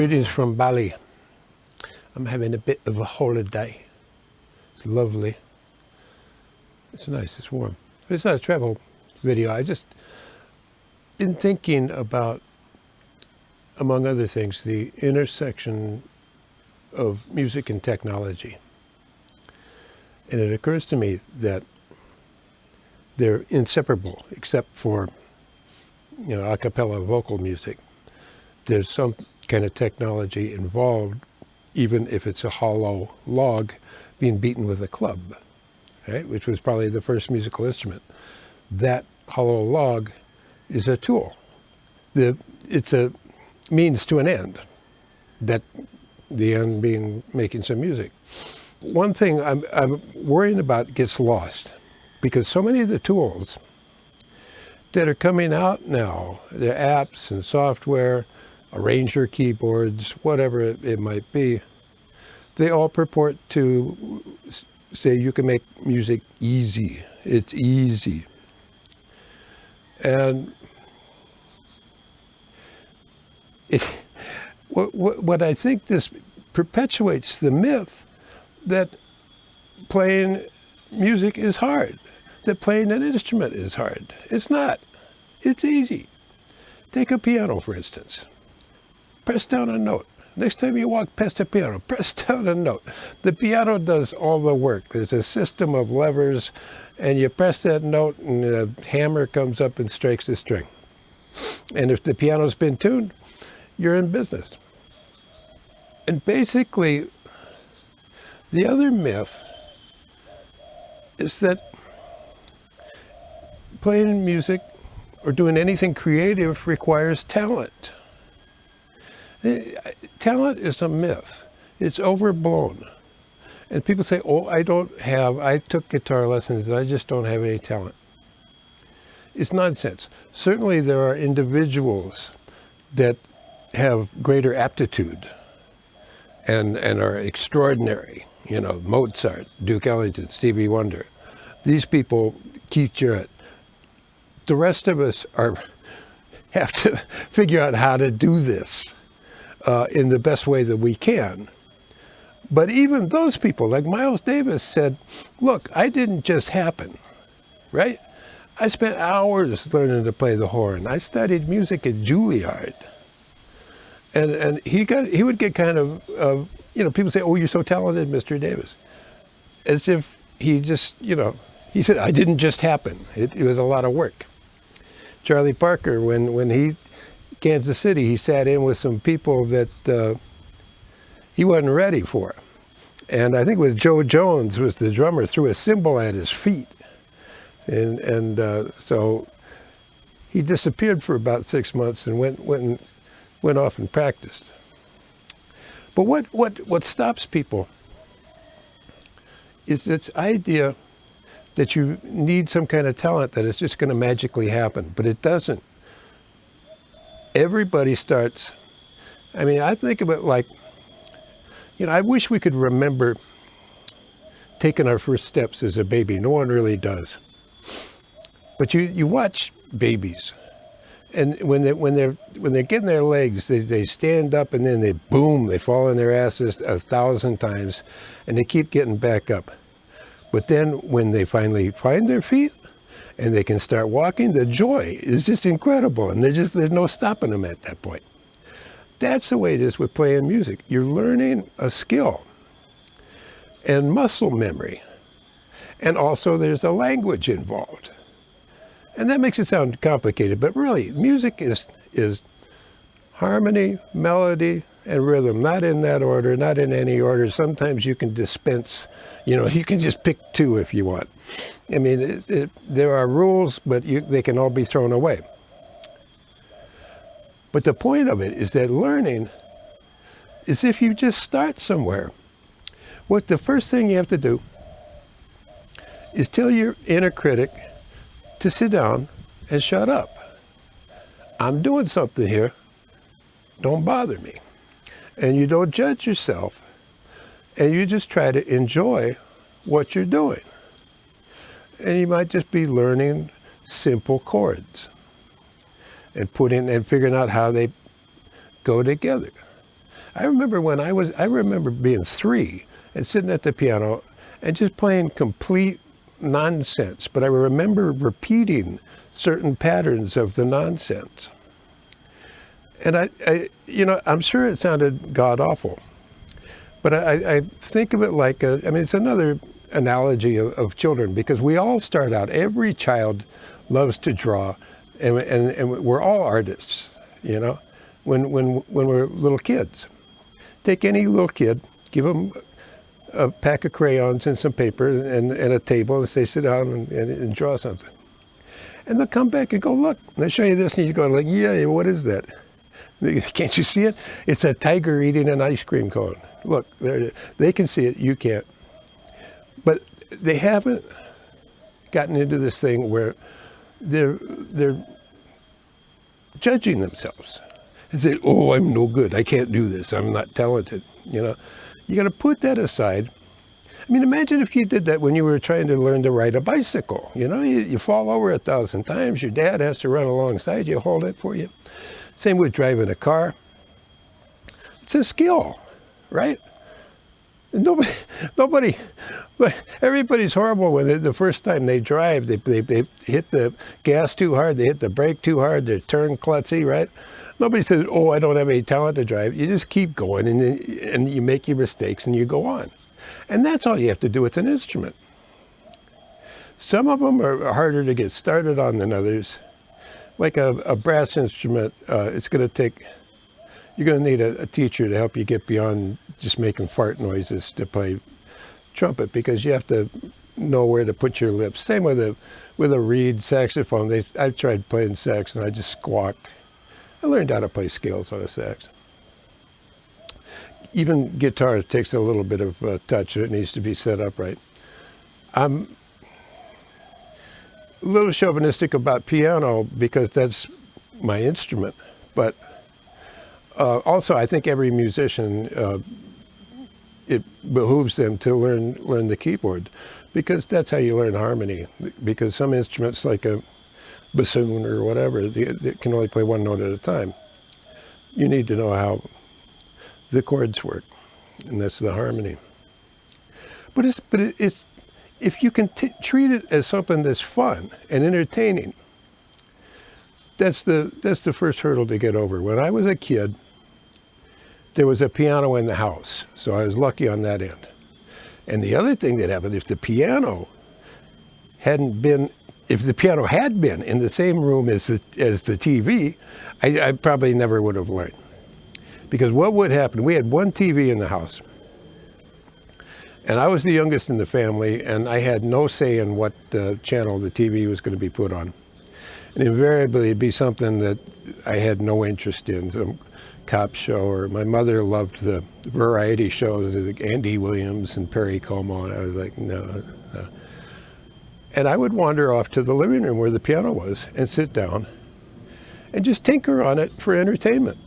Greetings from Bali. I'm having a bit of a holiday. It's lovely. It's nice, it's warm. But it's not a travel video. I just been thinking about, among other things, the intersection of music and technology. And it occurs to me that they're inseparable, except for, a cappella vocal music. There's some kind of technology involved, even if it's a hollow log being beaten with a club, right? Which was probably the first musical instrument. That hollow log is a tool. It's a means to an end, that the end being making some music. One thing I'm worrying about gets lost, because so many of the tools that are coming out now, the apps and software, arranger keyboards, whatever it might be, they all purport to say you can make music easy. It's easy. And what I think this perpetuates the myth that playing music is hard, that playing an instrument is hard. It's not. It's easy. Take a piano, for instance. Press down a note. Next time you walk past a piano, press down a note. The piano does all the work. There's a system of levers, and you press that note, and a hammer comes up and strikes the string. And if the piano's been tuned, you're in business. And basically, the other myth is that playing music or doing anything creative requires talent. Talent is a myth. It's overblown. And people say, I took guitar lessons and I just don't have any talent. It's nonsense. Certainly there are individuals that have greater aptitude and are extraordinary. Mozart, Duke Ellington, Stevie Wonder. These people, Keith Jarrett. The rest of us have to figure out how to do this in the best way that we can. But even those people, like Miles Davis said, look, I didn't just happen, right? I spent hours learning to play the horn. I studied music at Juilliard. And he would get kind of, people say, you're so talented, Mr. Davis. As if he just, he said, I didn't just happen. It was a lot of work. Charlie Parker, when he Kansas City, he sat in with some people that he wasn't ready for. And I think it was Joe Jones was the drummer, threw a cymbal at his feet. And so he disappeared for about 6 months and went off and practiced. But what stops people is this idea that you need some kind of talent that is just going to magically happen, but it doesn't. Everybody starts, I think of it like, I wish we could remember taking our first steps as a baby. No one really does. But you watch babies, and when they're getting their legs, they stand up and then they fall on their asses 1,000 times, and they keep getting back up. But then when they finally find their feet and they can start walking, the joy is just incredible, and there's no stopping them at that point. That's the way it is with playing music. You're learning a skill and muscle memory, and also there's a language involved. And that makes it sound complicated, but really, music is harmony, melody, and rhythm, not in that order, not in any order. Sometimes you can dispense, you can just pick two if you want. There are rules, but they can all be thrown away. But the point of it is that learning is if you just start somewhere. What the first thing you have to do is tell your inner critic to sit down and shut up. I'm doing something here. Don't bother me. And you don't judge yourself, and you just try to enjoy what you're doing. And you might just be learning simple chords and figuring out how they go together. I remember being 3 and sitting at the piano and just playing complete nonsense, but I remember repeating certain patterns of the nonsense. And I'm sure it sounded god-awful, but I think of it like it's another analogy of children, because we all start out, every child loves to draw, and we're all artists, when we're little kids. Take any little kid, give them a pack of crayons and some paper and a table, and say, sit down and draw something. And they'll come back and go, look, they'll show you this, and you go like, yeah, what is that? Can't you see it? It's a tiger eating an ice cream cone. Look, they can see it, you can't. But they haven't gotten into this thing where they're judging themselves and say, oh, I'm no good, I can't do this, I'm not talented. You got to put that aside. I mean, imagine if you did that when you were trying to learn to ride a bicycle. You fall over 1,000 times, your dad has to run alongside you, hold it for you. Same with driving a car. It's a skill, right? Nobody, but everybody's horrible when the first time they drive, they hit the gas too hard, they hit the brake too hard, they turn klutzy, right? Nobody says, oh, I don't have any talent to drive. You just keep going, and you make your mistakes, and you go on. And that's all you have to do with an instrument. Some of them are harder to get started on than others. Like a brass instrument, you're going to need a teacher to help you get beyond just making fart noises to play trumpet, because you have to know where to put your lips. Same with a reed saxophone. I've tried playing sax and I just squawk. I learned how to play scales on a sax. Even guitar takes a little bit of touch. It needs to be set up right. I'm a little chauvinistic about piano because that's my instrument, but also I think every musician, it behooves them to learn the keyboard, because that's how you learn harmony. Because some instruments, like a bassoon or whatever, they can only play one note at a time. You need to know how the chords work, and that's the harmony. But it's if you can treat it as something that's fun and entertaining, that's the first hurdle to get over. When I was a kid, there was a piano in the house, so I was lucky on that end. And the other thing that happened, if the piano had been in the same room as the TV, I probably never would have learned. Because what would happen, we had one TV in the house, and I was the youngest in the family, and I had no say in what channel the TV was going to be put on. And invariably it'd be something that I had no interest in, some cop show, or my mother loved the variety shows like Andy Williams and Perry Como, and I was like, no. And I would wander off to the living room where the piano was and sit down and just tinker on it for entertainment.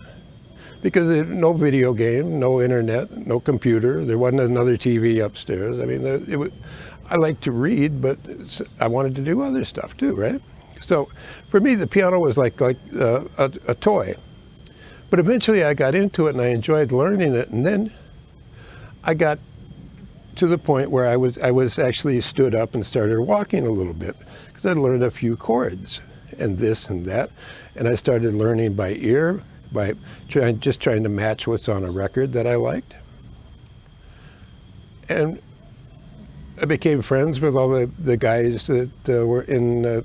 Because there was no video game, no internet, no computer, there wasn't another TV upstairs. I mean, I like to read, but I wanted to do other stuff too, right? So for me, the piano was like a toy. But eventually I got into it and I enjoyed learning it, and then I got to the point where I was actually stood up and started walking a little bit, because I learned a few chords and this and that, and I started learning by ear, by just trying to match what's on a record that I liked. And I became friends with all the guys that were in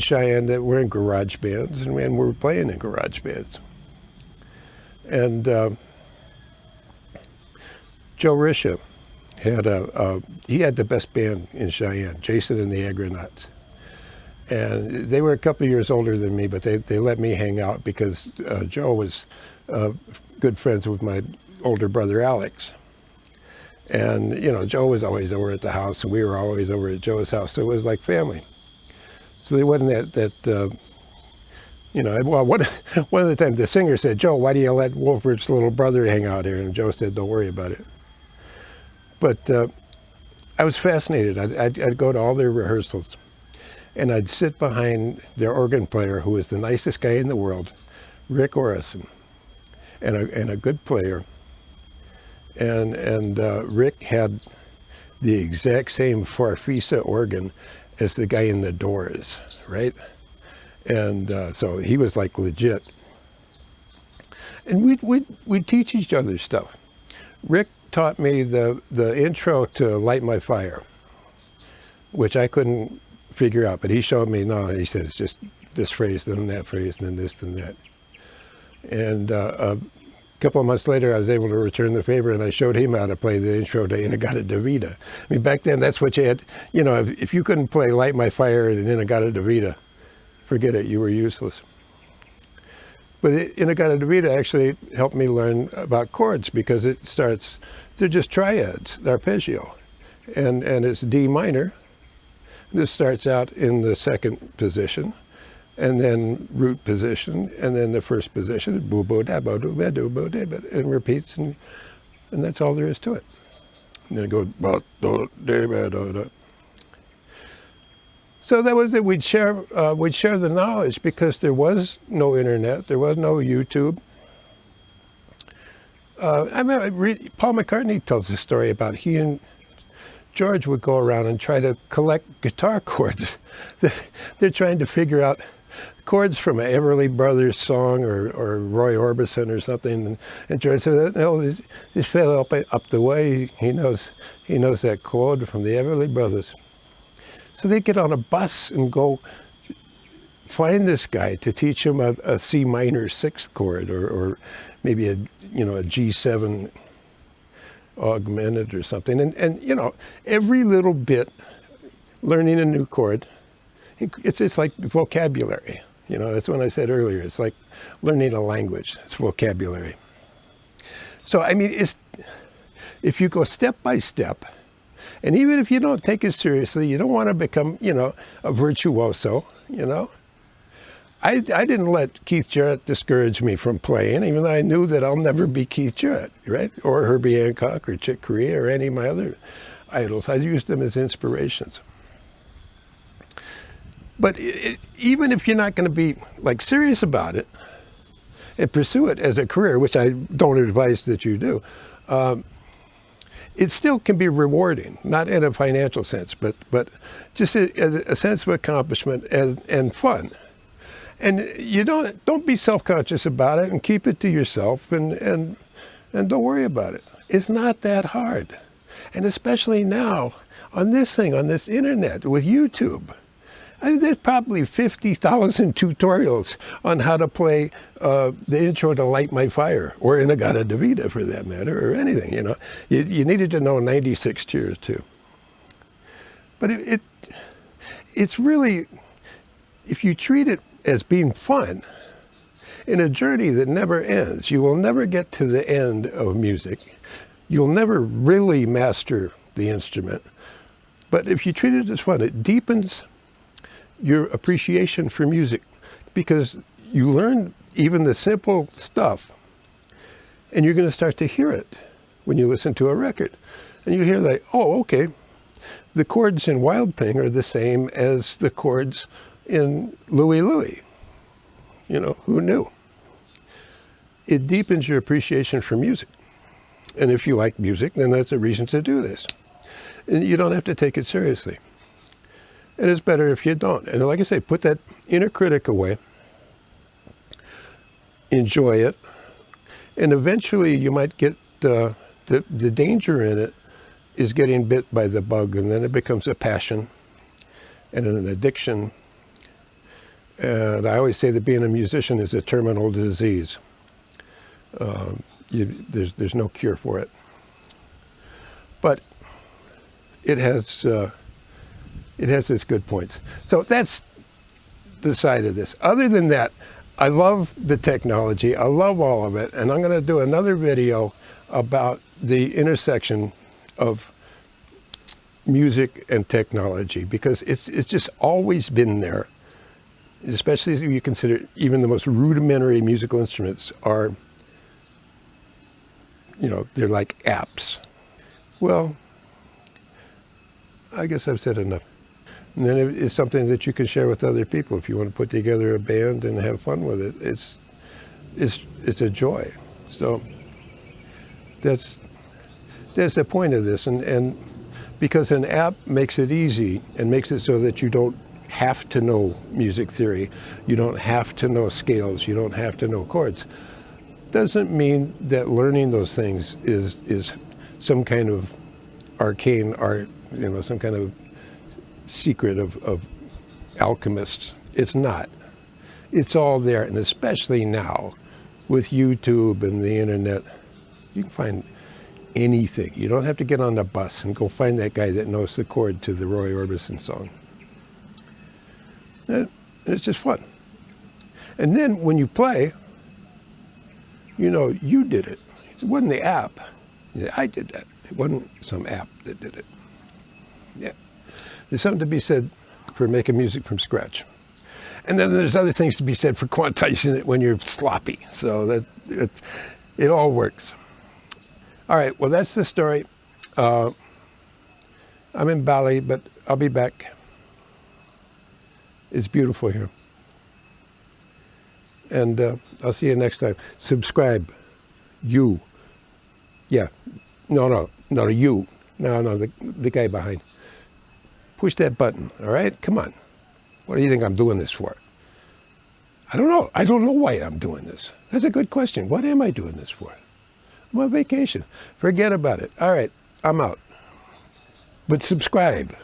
Cheyenne that were in garage bands, and we were playing in garage bands. And Joe Risha he had the best band in Cheyenne, Jason and the Agronauts. And they were a couple of years older than me, but they let me hang out because Joe was good friends with my older brother, Alex. And, Joe was always over at the house, and we were always over at Joe's house, so it was like family. So there wasn't well, one of the times the singer said, Joe, why do you let Wolford's little brother hang out here? And Joe said, don't worry about it. But I was fascinated. I'd go to all their rehearsals, and I'd sit behind their organ player, who was the nicest guy in the world, Rick Orison, and a good player. and Rick had the exact same Farfisa organ as the guy in the Doors, right? And so he was like legit. And we'd teach each other stuff. Rick taught me the intro to Light My Fire, which I couldn't figure out, but he showed me, no, he said, it's just this phrase, then that phrase, then this, then that. And a couple of months later, I was able to return the favor, and I showed him how to play the intro to In-A-Gadda-Da-Vida. I mean, back then, that's what you had. You know, if you couldn't play Light My Fire and In-A-Gadda-Da-Vida, forget it, you were useless. But In-A-Gadda-Da-Vida actually helped me learn about chords, because it starts, they're just triads, the arpeggio. And it's D minor. This starts out in the second position, and then root position, and then the first position, and repeats, and that's all there is to it. And then it goes, so that was it. We'd share the knowledge, because there was no internet, there was no YouTube. I remember Paul McCartney tells a story about he and George would go around and try to collect guitar chords. They're trying to figure out chords from an Everly Brothers song or Roy Orbison or something. And George said, no, this fellow up the way, he knows that chord from the Everly Brothers. So they get on a bus and go find this guy to teach him a C minor sixth chord, or maybe a G7 augmented or something. And you know, every little bit, learning a new chord, it's like vocabulary. You know, that's when I said earlier, it's like learning a language. It's vocabulary. So, I mean, if you go step by step, and even if you don't take it seriously, you don't want to become, you know, a virtuoso, you know. I didn't let Keith Jarrett discourage me from playing, even though I knew that I'll never be Keith Jarrett, right? Or Herbie Hancock or Chick Corea or any of my other idols. I used them as inspirations. But even if you're not going to be like serious about it and pursue it as a career, which I don't advise that you do, it still can be rewarding, not in a financial sense, but just a sense of accomplishment and fun. And you don't be self-conscious about it, and keep it to yourself, and don't worry about it. It's not that hard. And especially now on this thing, on this internet with YouTube. I mean, there's probably 50,000 tutorials on how to play the intro to Light My Fire, or In-A-Gadda-Da-Vida for that matter, or anything, you know. You needed to know 96 Cheers too. But it's really, if you treat it as being fun, in a journey that never ends, you will never get to the end of music. You'll never really master the instrument. But if you treat it as fun, it deepens your appreciation for music, because you learn even the simple stuff, and you're going to start to hear it when you listen to a record. And you hear like, oh, okay, the chords in Wild Thing are the same as the chords in Louie Louie. You know, who knew? It deepens your appreciation for music. And if you like music, then that's a reason to do this. And you don't have to take it seriously. And it's better if you don't. And like I say, put that inner critic away. Enjoy it. And eventually you might get the danger in it is getting bit by the bug, and then it becomes a passion and an addiction. And I always say that being a musician is a terminal disease. There's no cure for it. But it has its good points. So that's the side of this. Other than that, I love the technology. I love all of it. And I'm going to do another video about the intersection of music and technology, because it's just always been there, especially as you consider even the most rudimentary musical instruments are, you know, they're like apps. Well, I guess I've said enough. And then it's something that you can share with other people if you want to put together a band and have fun with it. It's a joy. So that's There's the point of this, and because an app makes it easy and makes it so that you don't have to know music theory, you don't have to know scales, you don't have to know chords, doesn't mean that learning those things is some kind of arcane art, you know, some kind of secret of alchemists. It's not. It's all there, and especially now with YouTube and the internet, you can find anything. You don't have to get on the bus and go find that guy that knows the chord to the Roy Orbison song. And it's just fun. And then when you play, you know you did it. It wasn't the app. Yeah, I did that. It wasn't some app that did it. Yeah. There's something to be said for making music from scratch. And then there's other things to be said for quantizing it when you're sloppy. So it all works. All right, well, that's the story. I'm in Bali, but I'll be back. It's beautiful here. And I'll see you next time. Subscribe. You. Yeah. No, you. No, the guy behind. Push that button, all right? Come on. What do you think I'm doing this for? I don't know. I don't know why I'm doing this. That's a good question. What am I doing this for? I'm on vacation. Forget about it. All right, I'm out. But subscribe.